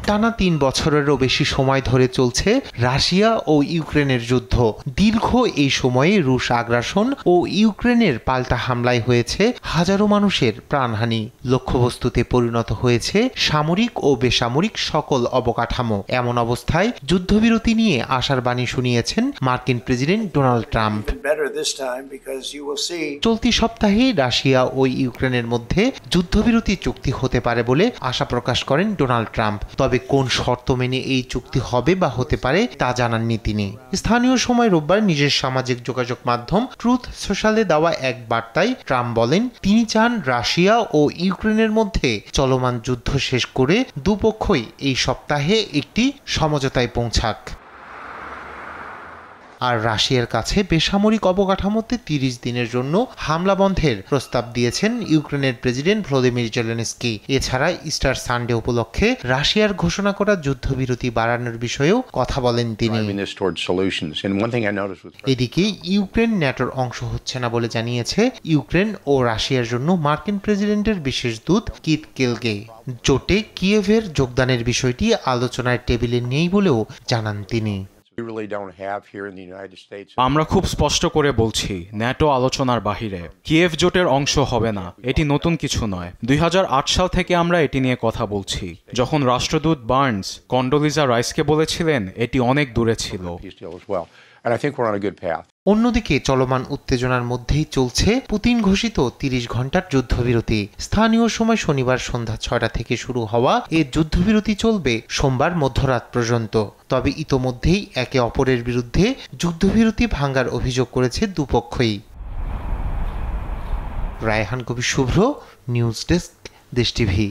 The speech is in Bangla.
টানা ৩ বছরেরও বেশি সময় ধরে চলছে রাশিয়া ও ইউক্রেনের যুদ্ধ। দীর্ঘ এই সময়ে রুশ আগ্রাসন ও ইউক্রেনের পাল্টা হামলায় হয়েছে হাজারো মানুষের প্রাণহানি। লক্ষ্যবস্তুতে পরিণত হয়েছে সামরিক ও বেসামরিক সকল অবকাঠামো। এমন অবস্থায় যুদ্ধবিরতি নিয়ে আশার বাণী শুনিয়েছেন মার্কিন প্রেসিডেন্ট ডোনাল্ড ট্রাম্প। চলতি সপ্তাহে রাশিয়া ও ইউক্রেনের মধ্যে যুদ্ধবিরতি চুক্তি হতে পারে বলে আশা প্রকাশ করেন ডোনাল্ড ট্রাম্প। তবে কোন শর্ত মেনে এই চুক্তি হবে বা হতে পারে তা জানাননি তিনি। স্থানীয় সময় রোববার নিজের সামাজিক যোগাযোগ মাধ্যম ট্রুথ সোশ্যালে দেওয়া এক বার্তায় ট্রাম্প বলেন, তিনি চান রাশিয়া ও ইউক্রেনের মধ্যে চলমান যুদ্ধ শেষ করে দুপক্ষই এই সপ্তাহে একটি সমঝোতায় পৌঁছাক। আর রাশিয়ার কাছে বেসামরিক অবকাঠামোতে ৩০ দিনের জন্য হামলা বন্ধের প্রস্তাব দিয়েছেন ইউক্রেনের প্রেসিডেন্ট ভলোদিমির জেলেনস্কি। এছাড়া ইস্টার সানডে উপলক্ষে রাশিয়ার ঘোষণা করা যুদ্ধবিরতি বাড়ানোর বিষয়েও কথা বলেন তিনি। এদিকে ইউক্রেন ন্যাটোর অংশ হচ্ছে না বলে জানিয়েছে ইউক্রেন ও রাশিয়ার জন্য মার্কিন প্রেসিডেন্টের বিশেষ দূত কিথ কেলগে। জোটে কিয়েভের যোগদানের বিষয়টি আলোচনার টেবিলে নেই বলেও জানান তিনি। আমরা খুব স্পষ্ট করে বলছি, ন্যাটো আলোচনার বাহিরে। কিয়েভ জোটের অংশ হবে না, এটি নতুন কিছু নয়। ২০০৮ সাল থেকে আমরা এটি নিয়ে কথা বলছি। যখন রাষ্ট্রদূত বার্নস কন্ডোলিজা রাইসকে বলেছিলেন, এটি অনেক দূরে ছিল। অন্যদিকে চলমান উত্তেজনার মধ্যেই চলছে পুতিন ঘোষিত ৩০ ঘন্টার যুদ্ধবিরতি। স্থানীয় সময় শনিবার সন্ধ্যা ৬টা থেকে শুরু হওয়া এই যুদ্ধবিরতি চলবে সোমবার মধ্যরাত পর্যন্ত। তবে ইতোমধ্যেই একে অপরের বিরুদ্ধে যুদ্ধবিরতি ভাঙার অভিযোগ করেছে দুপক্ষই। রায়হান কবির শুভ্র, নিউজ ডেস্ক, দেশ টিভি।